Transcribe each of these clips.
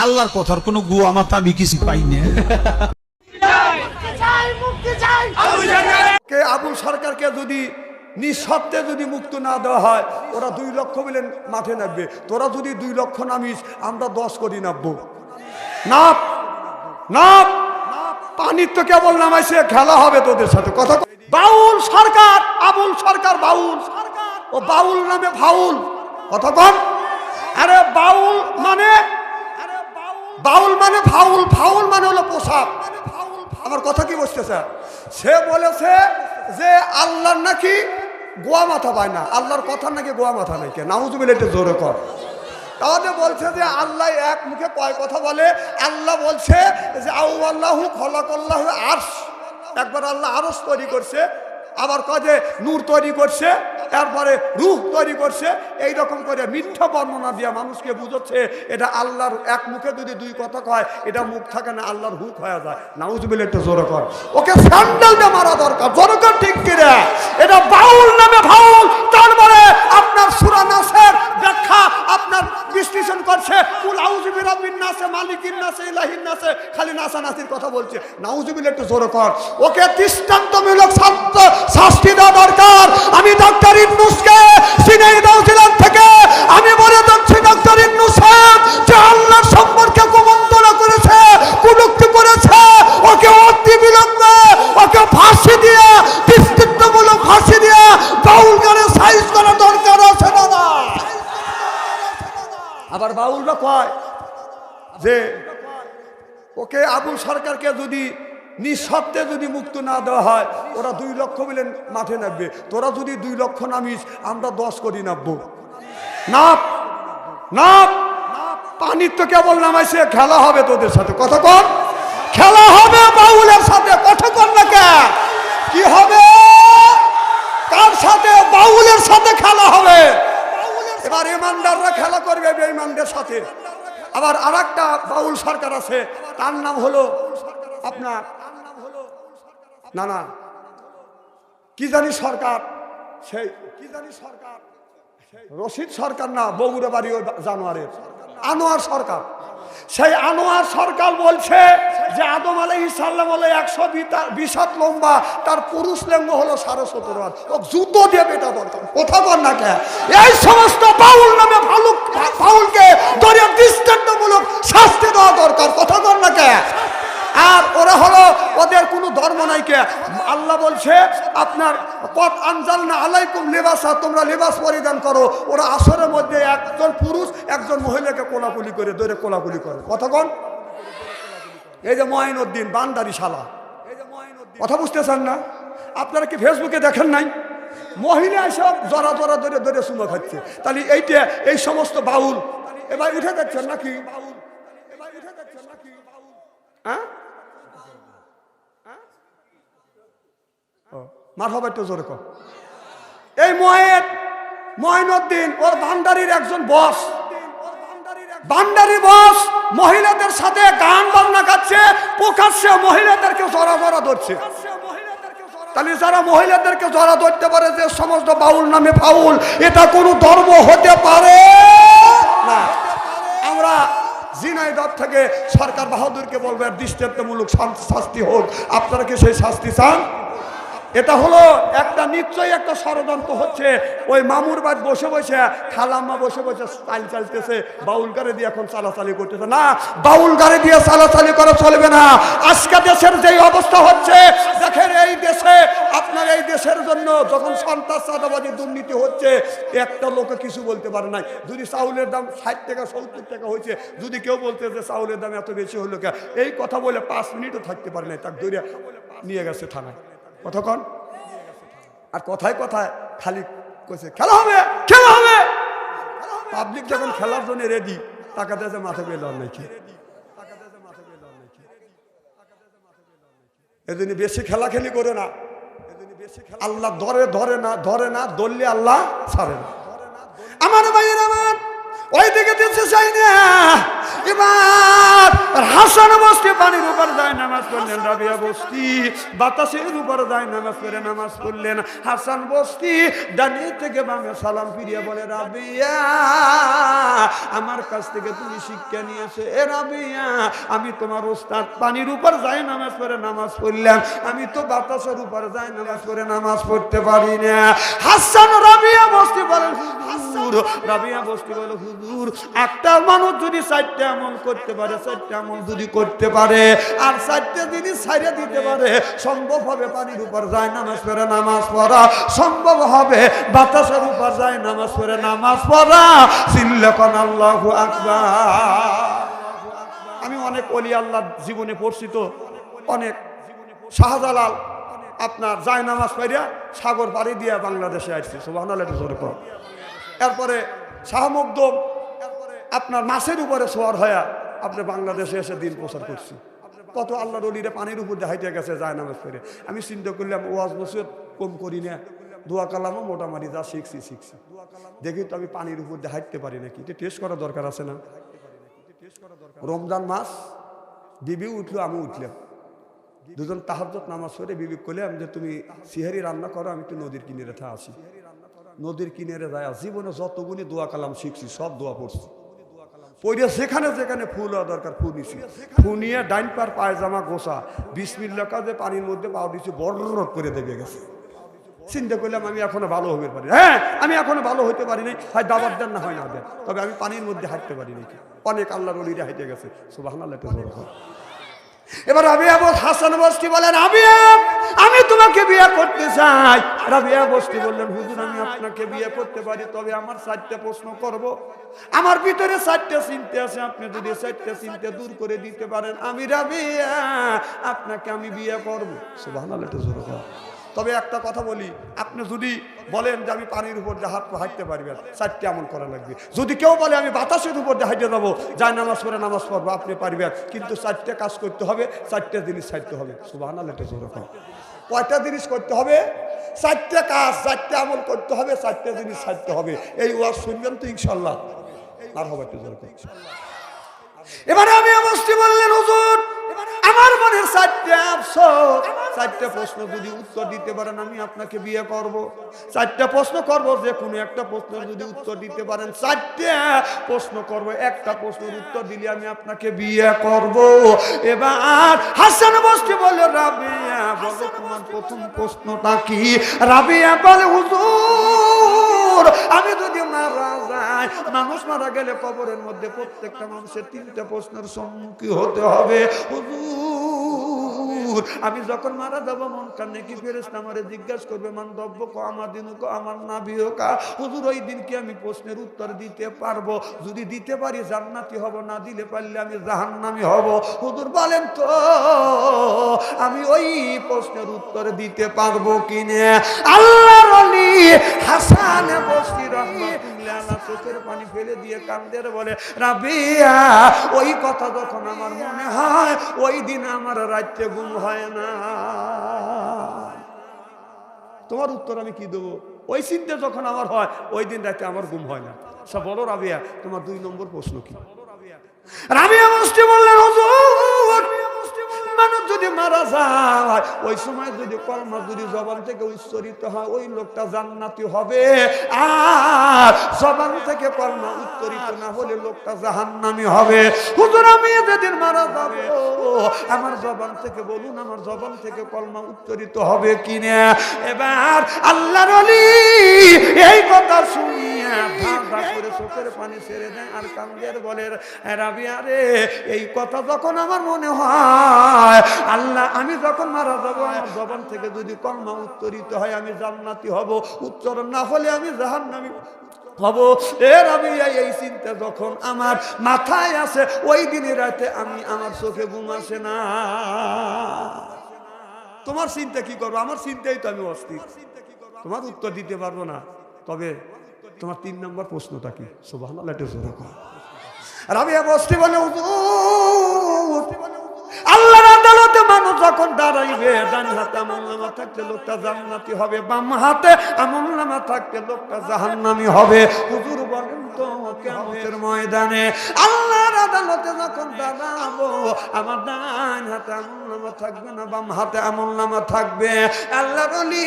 আল্লাহর কথার কোনো গুয়া মাথা আমি কিছু পাই না। কে আবুল সরকারকে যদি নিঃশর্তে যদি মুক্ত না দেওয়া হয়, ওরা 2 লক্ষ মিলে মাঠে নামবে। তোরা যদি 2 লক্ষ নামিস, আমরা 10 কোটি নামবো। নাপ নাপ, পানির তো কেবল নামাইছে, খেলা হবে তোদের সাথে। কথা বাউল সরকার, আবুল সরকার বাউল, ও বাউল নামে ফাউল। কথা কন। আরে বাউল মানে ফাউল, ফাউল মানে হলো পোশাক। আমার কথা কি বুঝতেছে? সে বলেছে যে আল্লাহর নাকি গোয়া মাথা পায় না, আল্লাহর কথার নাকি গোয়া মাথা নাই। কে নাউজুবিল্লাহ, একটু জোরে কর। তাহলে বলছে যে আল্লাহ এক মুখে কয় কথা বলে? আল্লাহ বলছে যে আল্লাহু খলাকাল্লাহু আরশ, একবার আল্লাহ আরশ তৈরি করছে, আবার কয় যে নূর তৈরি করছে, তারপরে রূহ তৈরি করছে। এইরকম করে মিথ্যা বর্ণনা দিয়া মানুষকে বুঝাচ্ছে এটা আল্লাহর এক মুখে যদি 2 কথা কয়, এটা মুখ থাকে না, আল্লাহর হুক হয়ে যায়। নাউজুবিল্লাহ, একটু জোরে কর। ওকে স্যান্ডেলটা মারা দরকার। জোরে কর, ঠিক কিনা? এটা বাউল নামে ফাউল। তারপরে আপনার সূরা নাসের ব্যাখ্যা আপনার বিশ্লেষণ করছে, কুল আউযু বিরাব্বিন নাস, মালিকিন নাস, ইলাহিন নাস, খালি নাসানাসির কথা বলছে। নাউজুবিল্লাহ, একটু জোরে কর। ওকে দৃষ্টান্তমূলক শাস্তি দেওয়া দরকার। আমি ডক্টর ইউনূসকে ঝিনাইদহ জেলা থেকে আমি বলে যাচ্ছি, ডক্টর ইউনূস সাহেব যে আল্লাহর সম্পর্কে কুমন্ত্রণা করেছে, কুলুক্তি করেছে, ওকে অতি বিলম্বে ওকে ফাঁসি দিয়ে, দৃষ্টান্তমূলক ফাঁসি দিয়ে বাউল গানে সাইজ করা দরকার আছে না? আবার বাউলরা কয় যে ওকে আবুল সরকারকে যদি নিঃশর্তে যদি মুক্ত না দেওয়া হয়, ওরা 2 লক্ষ মিলে মাঠে নামবে। তোরা যদি 2 লক্ষ নামিস, আমরা 10 কোটি নামবো। নাপ নাপ, পানির তো কেবল নামাইছে, খেলা হবে তোদের সাথে। কথা কন। খেলা হবে বাউলের সাথে। কথা কন না কে? কি হবে? কার সাথে? বাউলের সাথে খেলা হবে। এবার ইমানদাররা খেলা করবে বেঈমানদের সাথে। আবার আরেকটা বাউল সরকার আছে, তার নাম হলো আপনার না কি জানি সরকার, সেই কি জানি সরকার, রশিদ সরকার না, বগুড়া বাড়ি ওই জানোয়ারের আনোয়ার সরকার। সেই আনোয়ার সরকার বলছে যে আদম আলাইহিস সালাম হলো 120 হাত লম্বা, তার পুরুষ লিঙ্গ হলো 17.5 হাত। ও জুতো দিয়ে পেটা দরকার। কথা বল না কে? এই সমস্ত বাউল নামে ফাউলকে ধরে দৃষ্টান্তমূলক শাস্তি দেওয়া দরকার। কথা বল না কে? আর ওরা হলো, ওদের কোনো ধর্ম নাই। কে আল্লাহ বলছে আপনার কত আনজালনা আলাইকুম লিবাসা, তোমরা লিবাস পরিধান করো। ওরা আসরের মধ্যে একজন পুরুষ একজন মহিলাকে কোলাকুলি করে, ধরে কোলাকুলি করে। কতক্ষণ? এই যে মঈনুদ্দিন বান্দারি শালা, কথা বুঝতেছেন না? আপনারা কি ফেসবুকে দেখেন নাই? মহিলা সব জরা জরা ধরে ধরে সুমা খাচ্ছে। তাহলে এইটা এই সমস্ত বাউল এবার উঠে যাচ্ছেন নাকি? হ্যাঁ, মারহাবা, একটু জোরে কর। এই মঈনুদ্দিন ওর ভান্ডারির একজন বস, ভান্ডারি বস মহিলাদের সাথে গান বাজনা গাচ্ছে, প্রকাশ্যে মহিলাদেরকে জড়া জড়া ধরছে। তাহলে যারা মহিলাদেরকে জড়া ধরতে পারে, যে সমস্ত বাউল নামে ফাউল, এটা কোনো ধর্ম হতে পারে না। আমরা ঝিনাইদহ থেকে সরকার বাহাদুরকে বলবে দৃষ্টান্তমূলক শাস্তি হোক। আপনারা কি সেই শাস্তি চান? এটা হলো একটা নিশ্চয়ই একটা ষড়যন্ত্র হচ্ছে। ওই মামুর বাদ বসে বসে, খালাম্মা বসে বসে স্টাইল চালতেছে, বাউল গাড়ি দিয়ে এখন চালাচালি করতেছে। না, বাউল গাড়ি দিয়ে চালাচালি করা চলবে না। আজকে দেশের যেই অবস্থা হচ্ছে, দেখেন এই দেশে আপনার এই দেশের জন্য যখন সন্ত্রাস চাঁদাবাজি দুর্নীতি হচ্ছে, একটা লোকে কিছু বলতে পারে নাই। যদি চাউলের দাম 60 টাকা 70 টাকা হয়েছে, যদি কেউ বলতে যে চাউলের দাম এত বেশি হলো কে, এই কথা বলে 5 মিনিটও থাকতে পারে নাই, তাকে ধরে নিয়ে গেছে থানায়। কতক্ষণ? আর কথায় কথায় খালি কইছে খেলা হবে, খেলা হবে। পাবলিক যখন খেলার জন্য রেডি, টাকা দেশে মাথা পেয়ে লড় নাকি? এদিন বেশি খেলাখেলি করে না। আল্লাহ ধরে না ধরলে আল্লাহ ছাড়ে না। আমার ভাইয়ের আমার ওই দিকে দিতে চাই না। এবার হাসান বস্তি পানির উপর যায় নামাজ পড়লেন রাবিয়া বস্তি, বাতাসের উপর যায় নামাজ পড়ে নামাজ পড়লেন হাসান বস্তি। ডানে থেকে বামে সালাম ফিরিয়ে বলে রাবিয়া আমার কাছ থেকে তুমি শিক্ষা নিয়েছো। এ রাবিয়া আমি তোমার ওস্তাদ, পানির উপর যায় নামাজ পড়ে নামাজ পড়লাম, আমি তো বাতাসের উপর যায় নামাজ পড়ে নামাজ পড়তে পারি না। হাসান রাবিয়া বস্তি বলেন হুজুর, রাবিয়া বস্তি বলে হুজুর একটা মানুষ যদি 4টা আমল করতে পারে, 4টা আমল যদি করতে পারে আর 4টা জিনিস ছাইড়ে দিতে পারে, সম্ভব হবে পানির উপর যায় নামাজ পড়ে নামাজ পড়া, সম্ভব হবে বাতাসের উপর যায় নামাজ পড়ে নামাজ পড়া। সিল্লাকান আল্লাহু আকবার। আমি অনেক ওলি আল্লাহর জীবনে পড়ছি, তো অনেক শাহজালাল আপনার যায় নামাজ পড়িয়া সাগর পাড়ি দিয়া বাংলাদেশে আসছে, সুবহানাল্লাহ। এরপরে শাহ মখদুম আপনার মাছের উপরে সোয়ার হয়ে আপনি বাংলাদেশে এসে দিন প্রচার করছি। কত আল্লাহর ওলিরা পানির উপর দিয়ে হাইটে গেছে যায় নামাজ পড়ে। আমি চিন্তা করলাম ওয়াজ নসিহত কম করি না, দোয়া কালামও মোটামুটি যা শিখছি দেখি তো আমি পানির উপর দিয়ে হাঁটতে পারি নাকি, এটা টেস্ট করা দরকার আছে না? রমজান মাস বিবি উঠলো, আমি উঠলাম, দুজন তাহাজ্জুদ নামাজ পড়ে বিবি করলাম যে তুমি সিহারি রান্না করো, আমি একটু নদীর কিনারে আসি। নদীর কিনারে যায় জীবনে যতগুলি দোয়া কালাম শিখছি সব দোয়া পড়ছি, পড়ে যেখানে যেখানে ফুল হওয়া দরকার ফুল নিছি, ফুনিয়ে ডাইন পার পায়জামা গোসা বিসমিল্লাহ কাজে পানির মধ্যে পাও দিচ্ছি, বড় করে দেবে গেছে। চিন্তা করলাম আমি এখনো ভালো হতে পারি, হ্যাঁ আমি এখনো ভালো হতে পারি নাই, হয় দাবাত দেন না হয় না দেন, তবে আমি পানির মধ্যে হাঁটতে পারি নাকি। অনেক আল্লাহর ওলিরা হাঁটে গেছে, সুবহানাল্লাহ। এবার রাবিয়া হাসান বস্তি বলেন রাবিয়া আমি তোমাকে বিয়ে করতে চাই। রাবিয়া বস্তি বললেন হুজুর আমি আপনাকে বিয়ে করতে পারি, তবে আমার 4টা প্রশ্ন করব, আমার ভিতরে 4টা চিন্তা আছে, আপনি যদি 4টা চিন্তা দূর করে দিতে পারেন আমি রাবিয়া আপনাকে আমি বিয়ে করব। সুবহানাল্লাহ। তবে একটা কথা বলি, আপনি যদি বলেন যে আমি পানির উপর দিয়ে হাঁটতে পারবেন, 4টা আমল করা লাগবে। যদি কেউ বলে আমি বাতাসের উপর দিয়ে হাঁটে যাবো, যায় নামাজ পড়ে নামাজ পড়বো, আপনি পারবেন, কিন্তু 4টা কাজ করতে হবে, 4টা জিনিস ছাড়তে হবে। সুবহানাল্লাহ। কয়টা জিনিস করতে হবে? 4টা কাজ, 4টা আমল করতে হবে, 4টা জিনিস ছাড়তে হবে। এই ওয়াজ শুনবেন তো ইনশাল্লাহ, আর হবে একটু জোরে। এবারে আমি অবশ্যই বললেন হুজুর আমার মনের 4টা আফসোস, 4টা প্রশ্ন যদি উত্তর দিতে পারেন আমি আপনাকে বিয়ে করব। 4টা প্রশ্ন করব, যে কোনো একটা প্রশ্নের যদি উত্তর দিতে পারেন, 4টা প্রশ্ন করব, একটা প্রশ্নের উত্তর দিলে আমি আপনাকে বিয়ে করব। এবার হাসান বস্তি বলে রাবিয়া বলো তোমার প্রথম প্রশ্নটা কি? রাবিয়া বলে হুজুর আমি যদি মারা যাই, মানুষ মারা গেলে কবরের মধ্যে প্রত্যেকটা মানুষের 3টা প্রশ্নের সম্মুখীন হতে হবে। হুজুর আমি যখন মারা যাব মুনকার নেকি ফেরেশতা আমারে জিজ্ঞাসা করবে মান রব্বুকা আমার দিনুকা আমার নাবিয়ুকা। হুজুর ওই দিন কি আমি প্রশ্নের উত্তর দিতে পারবো? যদি দিতে পারি জান্নাতি হব, না দিলে পারলে আমি জাহান্নামী হব। হুজুর বলেন তো আমি ওই প্রশ্নের উত্তর দিতে পারবো কিনা? আল্লাহর ওলি হাসান বসরি রাহমাতুল্লাহ আলাইহি চোখের পানি ফেলে দিয়ে কান্দের বলে রাবিয়া ওই কথা যখন আমার মনে হয় ওই দিন আমার রাতে ঘুম হয় না। তোমার উত্তর আমি কি দেবো? ওই চিন্তা যখন আমার হয় ওই দিন রাতে আমার ঘুম হয় না। সব বলো রাবিয়া তোমার 2 নম্বর প্রশ্ন কি? রাবিয়া মুস্তি বললেন হুজুর মানুষ যদি মারা যায় ওই সময় যদি কলমা যদি জবান থেকে উচ্চারিত হয় ওই লোকটা জান্নাতি হবে, আর জবান থেকে কলমা উচ্চারিত না হলে লোকটা জাহান্নামী হবে। হুজুর আমি যেদিন মারা যাব আমার জবান থেকে বলুন আমার জবান থেকে কলমা উচ্চারিত হবে কিনা? এবার আল্লাহর ওলি এই কথা শুনিয়া ধা করে চোখের পানি ছেড়ে দেয় আর কান্দের বলে রাবিয়া রে এই কথা যখন আমার মনে হয় আল্লাহ আমি যখন মারা যাব আমার জবান থেকে যদি কলমা উচ্চারিত হয় আমি জান্নাতি হব, উচ্চারণ না হলে আমি জাহান্নামী হব। এর আমি এই চিন্তা যখন আমার মাথায় আসে ওই দিনের রাতে আমি আমার চোখে ঘুম আসে না। তোমার চিন্তা কি করবো? আমার চিন্তাই তো আমি অস্থির, তোমার উত্তর দিতে পারবো না। তবে তোমার 3 নম্বর প্রশ্নটা কি? সুবহানাল্লাহ। রাবিয়া বস্তি বলে আল্লাহ আদালতে মানুষ যখন দাঁড়াইবে, ডান হাতে আমলনামা থাকলে লোকটা জান্নাতি হবে, বাম হাতে আমলনামা থাকলে লোকটা জাহান্নামী হবে। হুজুর বলেন তো কিয়ামতের ময়দানে আল্লাহর আদালতে যখন দাঁড়াবো, আমার ডান হাতে আমলনামা থাকবে না, বাম হাতে আমলনামা থাকবে। আল্লাহর ওলি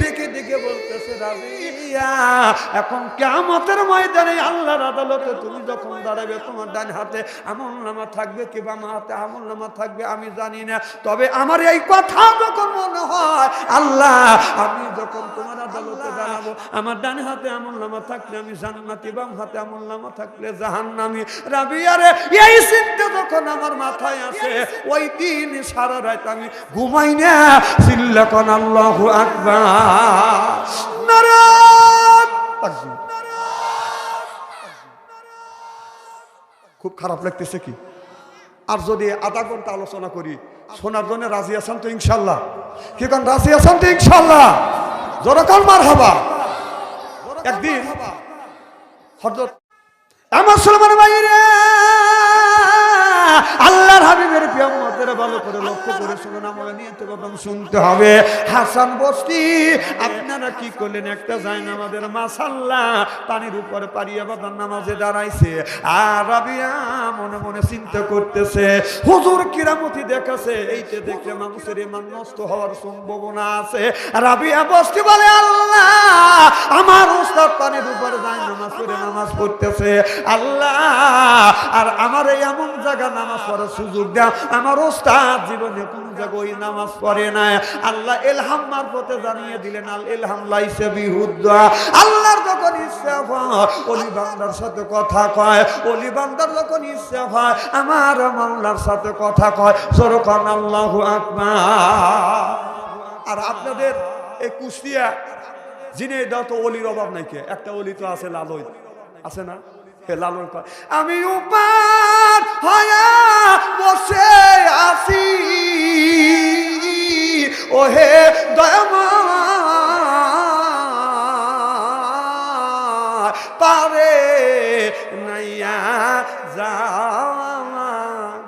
দেখে দেখে বলতেছে, রাবিয়া এখন কিয়ামতের ময়দানে আল্লাহর আদালতে তুমি যখন দাঁড়াবে, তোমার ডান হাতে আমলনামা থাকবে কি বাম হাতে আমলনামা থাকবে আমি জানি না, তবে আমার এই কথা যখন মনে হয়, আল্লাহ আমি যখন তোমার আদালতে দাঁড়াবো, আমার ডান হাতে আমলনামা থাকলে আমি জান্নাতি, বাম হাতে আমলনামা থাকলে জাহান্নামী। রাবিয়ারে এই চিন্তা যখন আমার মাথায় আসে, ওই দিন সারা রাত আমি ঘুমাই না। চিল্লা কোন আল্লাহু আকবার, নারাত তাকবীর। খুব খারাপ লাগতেছে কি? আর যদি আধা ঘন্টা আলোচনা করি, শোনার জন্য রাজি আছেন তো ইনশাল্লাহ? কি কারণ রাজি আছেন তো ইনশাল্লাহ? জোরকাল মারহাবা। একদিন হযরত মুসলমান ভাইরা, আল্লাহর হাবিবের প্রিয়মতের ভালো করে লক্ষ্য করে শুনুন, আমলে নিয়ত এবং শুনতে হবে। হাসান বস্তি আপনারা কি করলেন? একটা জায়নামাজের মাশাআল্লাহ পানির উপর পারিয়া বাঁধার নামাজে দাঁড়াইছে, আর রাবিয়া মনে মনে চিন্তা করতেছে, হুজুর কিরামতি দেখাছে, এইটা দেখলে মানুষের ইমান নষ্ট হওয়ার সম্ভাবনা আছে। রাবিয়া বস্তি বলে, আল্লাহ আমার উস্তাদ পানির উপরে জায়নামাজ পড়ে নামাজ পড়তেছে, আল্লাহ আর আমার এই এমন জায়গা নামাজ পড়ার সুযোগ দাও, আমার ওস্তাদ জীবনে কোন জায়গায় ওই নামাজ পড়ে না। আল্লাহ ইলহাম মারফতে জানিয়ে দিলেন, আল ইলহাম লাইসা বিহুদ্দা। আল্লাহর যখন ইচ্ছা হয় ওলি বান্দার সাথে কথা কয়, ওলি বান্দার যখন ইচ্ছা হয় আমার মাওলার সাথে কথা কয়। সরকান আল্লাহু আকবার। আর আপনাদের এই কুষ্টিয়া ঝিনাইদহ তো অলির অভাব নাই, কে একটা অলি তো আছে, লালই আছে না? লালন কয়, আমি উপার হয়া বসে আছি, ওহে দয়াময় পারে নাইয়া যাওয়া।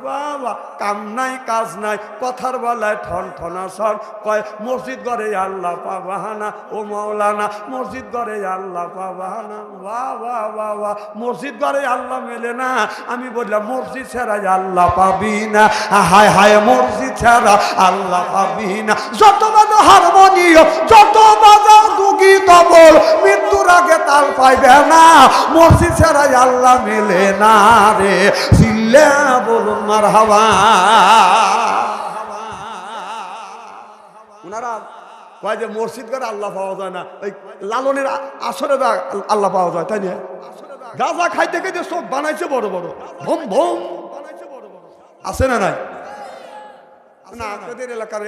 বাবা কাম নাই কাজ নাই, কথার বেলায় ঠন ঠনা সন কয়, মসজিদ ঘরে আল্লাহ পাবানা, ও মাওলানা মসজিদ ঘরে আল্লাহ পাবানা। বাবা বাবা মসজিদ ঘরে আল্লাহ মেলে না। আমি বললাম মসজিদ ছাড়া আল্লাহ পাবি না, হায় হায় মসজিদ ছাড়া আল্লাহ পাবি না। যত বাজো হারমোনিয়াম, যত বাজো দুগি তবল, মৃত্যুর আগে তাল পাইবে না, মসজিদ ছাড়া আল্লাহ মেলে না রে। চিল্লা বলুন মারহাবা। ওনারা কয় যে মসজিদ করে আল্লাহ পাওয়া যায় না, ওই লালনের আসরে আল্লাহ পাওয়া যায়, তাই না? গাঁজা খাইতে খাইতে সব বানাইছে বড় বড়, ভম ভম আছে না নাই? না আপনাদের এলাকার